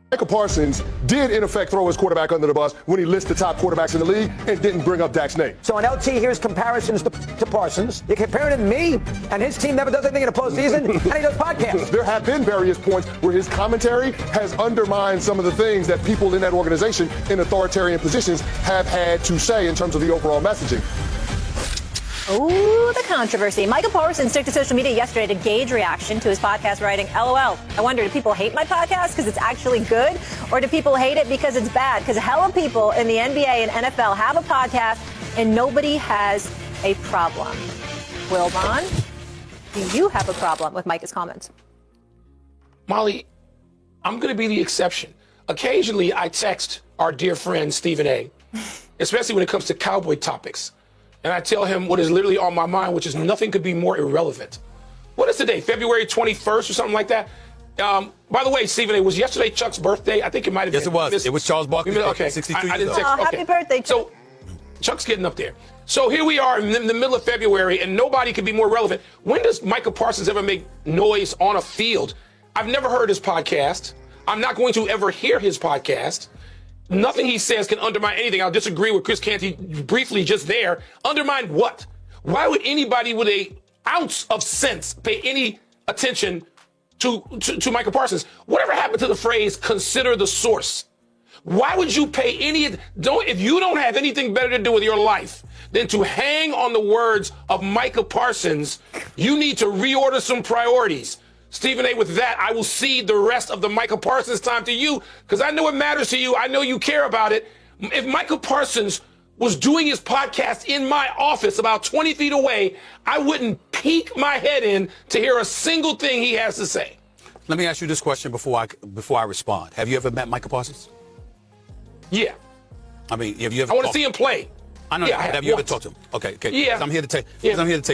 Micah Parsons did, in effect, throw his quarterback under the bus when he lists the top quarterbacks in the league and didn't bring up Dak's name. So on LT, here's comparisons to Parsons. You're comparing him to me, and his team never does anything in the postseason, and he does podcasts. There have been various points where his commentary has undermined some of the things that people in that organization in authoritarian positions have had to say in terms of the overall messaging. Ooh, the controversy. Micah Parsons took to social media yesterday to gauge reaction to his podcast, writing, LOL. I wonder, do people hate my podcast because it's actually good? Or do people hate it because it's bad? Because hella people in the NBA and NFL have a podcast and nobody has a problem. Wilbon, do you have a problem with Micah's comments? Molly, I'm going to be the exception. Occasionally, I text our dear friend Stephen A., especially when it comes to Cowboy topics. And I tell him what is literally on my mind, which is nothing could be more irrelevant. What is today, February 21st or something like that? By the way, Stephen, it was yesterday Chuck's birthday. I think it might have been. Yes, it was. It was Charles Barkley's okay. 63 I didn't years text. old. Oh, happy birthday, Chuck. So Chuck's getting up there. So here we are in the middle of February, and nobody could be more relevant. When does Micah Parsons ever make noise on a field? I've never heard his podcast. I'm not going to ever hear his podcast. Nothing he says can undermine anything. I'll disagree with Chris Canty briefly just there. Undermine what? Why would anybody with an ounce of sense pay any attention to Micah Parsons? Whatever happened to the phrase, consider the source? Why would you pay if you don't have anything better to do with your life than to hang on the words of Micah Parsons, you need to reorder some priorities. Stephen A., with that, I will cede the rest of the Micah Parsons time to you because I know it matters to you. I know you care about it. If Micah Parsons was doing his podcast in my office about 20 feet away, I wouldn't peek my head in to hear a single thing he has to say. Let me ask you this question before I respond. Have you ever met Micah Parsons? Yeah. I mean, have you ever? I want to see him play. I know. Yeah, have you ever talked to him? Okay. Yeah. I'm here to tell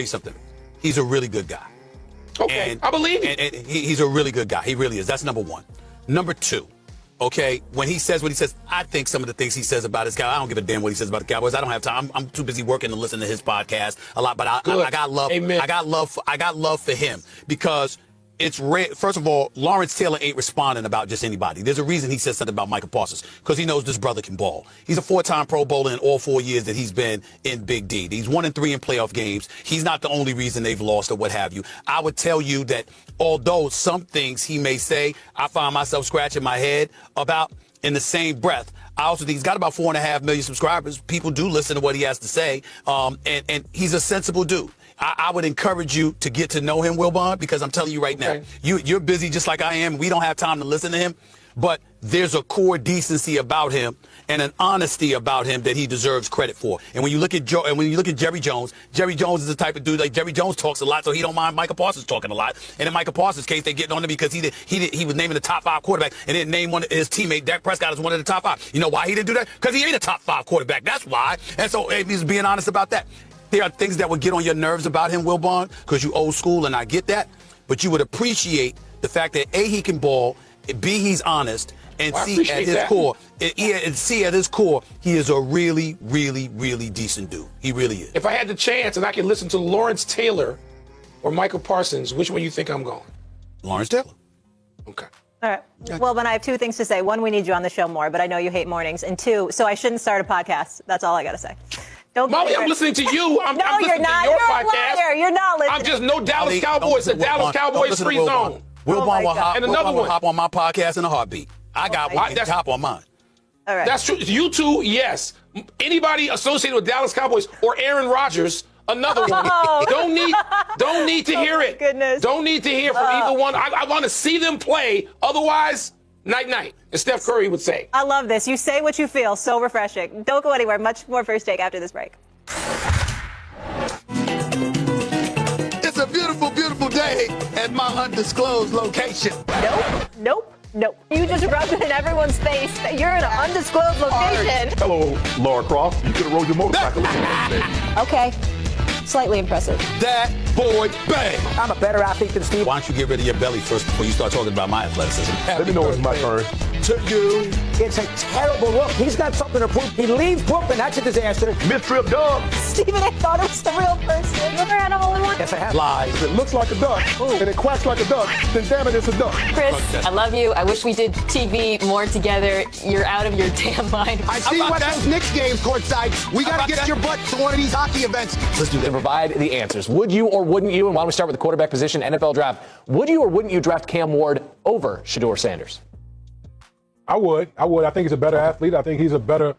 you something. He's a really good guy. Okay, and, I believe you. And he's a really good guy. He really is. That's number one. Number two, okay, when he says what he says, I think some of the things he says about his guy, I don't give a damn what he says about the Cowboys. I don't have time. I'm too busy working to listen to his podcast a lot. But I got love. Amen. I got love for him because it's rare. First of all, Lawrence Taylor ain't responding about just anybody. There's a reason he said something about Micah Parsons because he knows this brother can ball. He's a 4-time Pro Bowler in all 4 years that he's been in Big D. He's 1-3 in playoff games. He's not the only reason they've lost or what have you. I would tell you that although some things he may say, I find myself scratching my head about in the same breath. I also think he's got about 4.5 million subscribers. People do listen to what he has to say, and he's a sensible dude. I would encourage you to get to know him, Wilbon, because I'm telling you right now, you're busy just like I am. We don't have time to listen to him, but there's a core decency about him and an honesty about him that he deserves credit for. And when you look at Jerry Jones is the type of dude like Jerry Jones talks a lot, so he don't mind Micah Parsons talking a lot. And in Micah Parsons' case, they're getting on him because he was naming the top 5 quarterback and didn't name one of his teammate Dak Prescott as one of the top 5. You know why he didn't do that? Because he ain't a top 5 quarterback. That's why. And so he's being honest about that. There are things that would get on your nerves about him, Wilbon, because you old school, and I get that. But you would appreciate the fact that A, he can ball, B, he's honest, and C, at his core, he is a really, really, really decent dude. He really is. If I had the chance and I could listen to Lawrence Taylor or Micah Parsons, which one you think I'm going? Lawrence Taylor. Okay. All right. Well, then I have 2 things to say. 1, we need you on the show more, but I know you hate mornings. And 2, so I shouldn't start a podcast. That's all I got to say. Molly, I'm listening to you. I'm listening you're not. to your You're podcast. A liar. You're not listening. I'm just no Dallas Cowboys. The Dallas Cowboys free zone. Wilbon will hop on my podcast in a heartbeat. I got one. Hop on mine. All right. That's true. You two, yes. Anybody associated with Dallas Cowboys or Aaron Rodgers, another one. Don't need to hear it. Goodness. Don't need to hear from either one. I want to see them play. Otherwise, night, as Steph Curry would say. I love this. You say what you feel. So refreshing. Don't go anywhere. Much more First Take after this break. It's a beautiful, beautiful day at my undisclosed location. Nope. You just rubbed it in everyone's face that you're in an undisclosed location. Hello, Laura Croft. You could have rode your motorcycle. Okay. Slightly impressive. That boy bang. I'm a better athlete than Steve. Why don't you get rid of your belly first before you start talking about my athleticism? Let me know it's my turn. to you. It's a terrible look. He's got something to prove. He leaves Brooklyn. That's a disaster. Mid-trip dub. Stephen, I thought it was the real person. You ever had a hole-in-one? Yes, I have. Lies. If it looks like a duck and it quacks like a duck, then damn it, it's a duck. Chris, I love you. I wish we did TV more together. You're out of your damn mind. I see you at those Knicks games courtside. We got to get your butt to one of these hockey events. Let's do that. Provide the answers. Would you or wouldn't you? And why don't we start with the quarterback position, NFL draft. Would you or wouldn't you draft Cam Ward over Shedeur Sanders? I would. I think he's a better athlete. I think he's a better,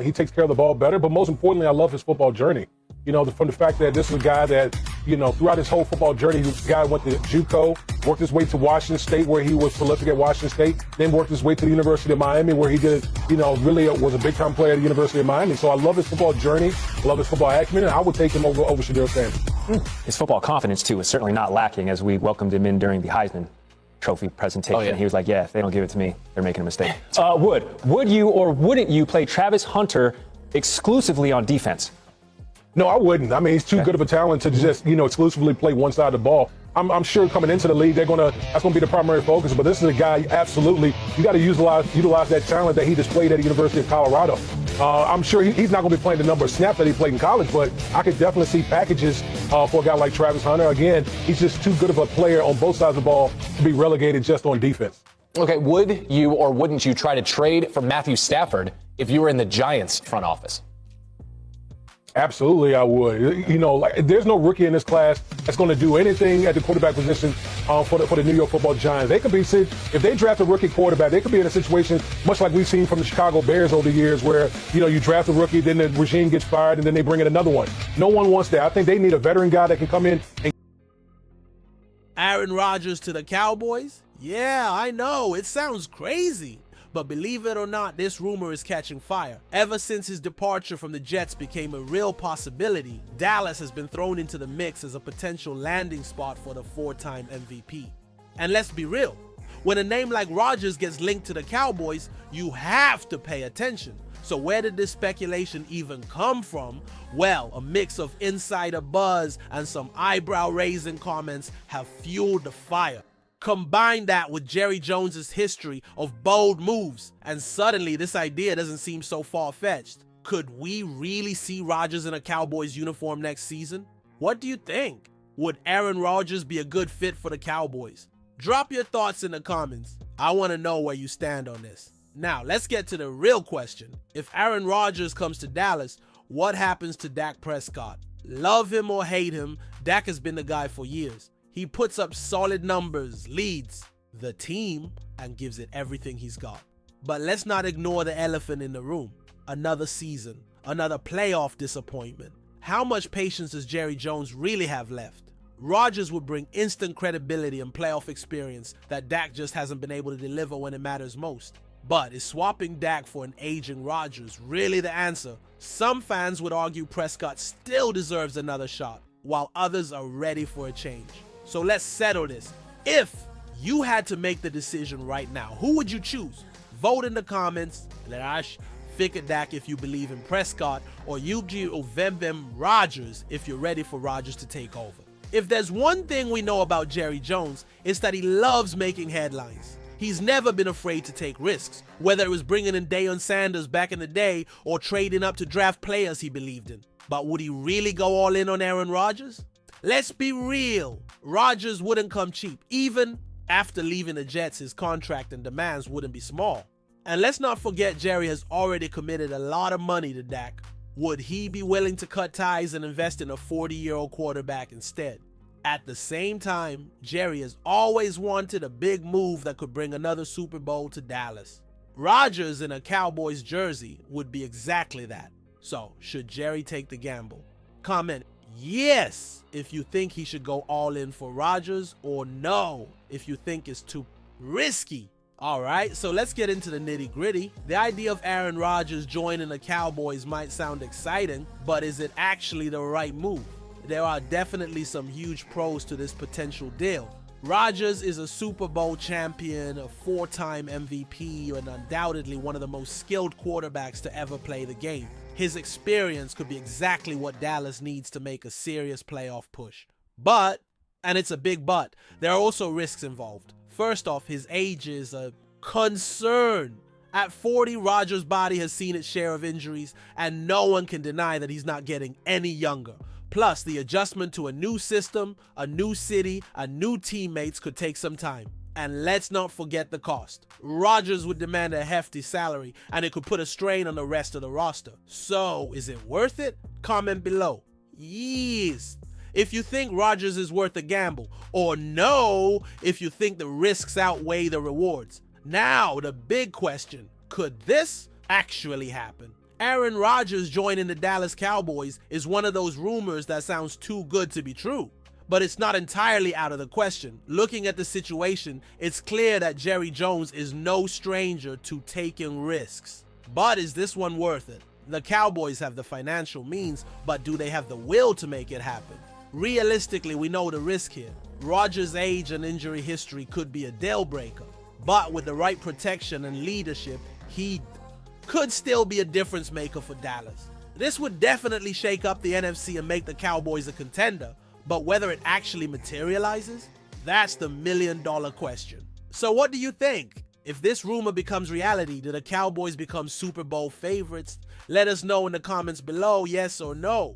he takes care of the ball better. But most importantly, I love his football journey. You know, from the fact that this is a guy that, you know, throughout his whole football journey, the guy went to JUCO, worked his way to Washington State, where he was prolific at Washington State, then worked his way to the University of Miami, where he did, you know, really was a big-time player at the University of Miami. So I love his football journey, I love his football acumen, and I would take him over Shedeur Sanders. His football confidence, too, is certainly not lacking, as we welcomed him in during the Heisman Trophy presentation. Oh, yeah. He was like, yeah, if they don't give it to me, they're making a mistake. Would you or wouldn't you play Travis Hunter exclusively on defense? No, I wouldn't. I mean, he's too good of a talent to just, you know, exclusively play one side of the ball. I'm sure coming into the league, that's gonna be the primary focus. But this is a guy, absolutely, you got to utilize that talent that he displayed at the University of Colorado. I'm sure he's not going to be playing the number of snaps that he played in college, but I could definitely see packages for a guy like Travis Hunter. Again, he's just too good of a player on both sides of the ball to be relegated just on defense. Okay, would you or wouldn't you try to trade for Matthew Stafford if you were in the Giants front office? Absolutely, I would. You know, like, there's no rookie in this class that's going to do anything at the quarterback position for the New York Football Giants. They could be, if they draft a rookie quarterback, they could be in a situation much like we've seen from the Chicago Bears over the years, where, you know, you draft a rookie, then the regime gets fired, and then they bring in another one. No one wants that. I think they need a veteran guy that can come in and. Aaron Rodgers to the Cowboys? Yeah, I know, it sounds crazy. But believe it or not, this rumor is catching fire. Ever since his departure from the Jets became a real possibility, Dallas has been thrown into the mix as a potential landing spot for the 4-time MVP. And let's be real, when a name like Rodgers gets linked to the Cowboys, you have to pay attention. So where did this speculation even come from? Well, a mix of insider buzz and some eyebrow-raising comments have fueled the fire. Combine that with Jerry Jones's history of bold moves, and suddenly this idea doesn't seem so far-fetched. Could we really see Rodgers in a Cowboys uniform next season? What do you think? Would Aaron Rodgers be a good fit for the Cowboys? Drop your thoughts in the comments. I want to know where you stand on this. Now, let's get to the real question. If Aaron Rodgers comes to Dallas, what happens to Dak Prescott? Love him or hate him, Dak has been the guy for years. He puts up solid numbers, leads the team, and gives it everything he's got. But let's not ignore the elephant in the room. Another season, another playoff disappointment. How much patience does Jerry Jones really have left? Rodgers would bring instant credibility and playoff experience that Dak just hasn't been able to deliver when it matters most. But is swapping Dak for an aging Rodgers really the answer? Some fans would argue Prescott still deserves another shot, while others are ready for a change. So let's settle this. If you had to make the decision right now, who would you choose? Vote in the comments. Larash, figure Dak if you believe in Prescott, or Yuji Ovembem Rodgers if you're ready for Rodgers to take over. If there's one thing we know about Jerry Jones, it's that he loves making headlines. He's never been afraid to take risks, whether it was bringing in Deion Sanders back in the day or trading up to draft players he believed in. But would he really go all in on Aaron Rodgers? Let's be real. Rodgers wouldn't come cheap. Even after leaving the Jets, his contract and demands wouldn't be small. And let's not forget Jerry has already committed a lot of money to Dak. Would he be willing to cut ties and invest in a 40-year-old quarterback instead? At the same time, Jerry has always wanted a big move that could bring another Super Bowl to Dallas. Rodgers in a Cowboys jersey would be exactly that. So, should Jerry take the gamble? Comment yes if you think he should go all in for Rodgers, or no if you think it's too risky. Alright, so let's get into the nitty-gritty. The idea of Aaron Rodgers joining the Cowboys might sound exciting, but is it actually the right move? There are definitely some huge pros to this potential deal. Rodgers is a Super Bowl champion, a 4-time MVP, and undoubtedly one of the most skilled quarterbacks to ever play the game. His experience could be exactly what Dallas needs to make a serious playoff push. But, and it's a big but, there are also risks involved. First off, his age is a concern. At 40, Rodgers' body has seen its share of injuries, and no one can deny that he's not getting any younger. Plus, the adjustment to a new system, a new city, and new teammates could take some time. And let's not forget the cost. Rodgers would demand a hefty salary, and it could put a strain on the rest of the roster. So, is it worth it? Comment below. Yes, if you think Rodgers is worth a gamble, or no, if you think the risks outweigh the rewards. Now, the big question, could this actually happen? Aaron Rodgers joining the Dallas Cowboys is one of those rumors that sounds too good to be true. But it's not entirely out of the question. Looking at the situation, it's clear that Jerry Jones is no stranger to taking risks. But is this one worth it? The Cowboys have the financial means, but do they have the will to make it happen? Realistically, we know the risk here. Rodgers' age and injury history could be a deal breaker. But with the right protection and leadership, he could still be a difference maker for Dallas. This would definitely shake up the NFC and make the Cowboys a contender, but whether it actually materializes, that's the million-dollar question. So what do you think? If this rumor becomes reality, do the Cowboys become Super Bowl favorites? Let us know in the comments below, yes or no.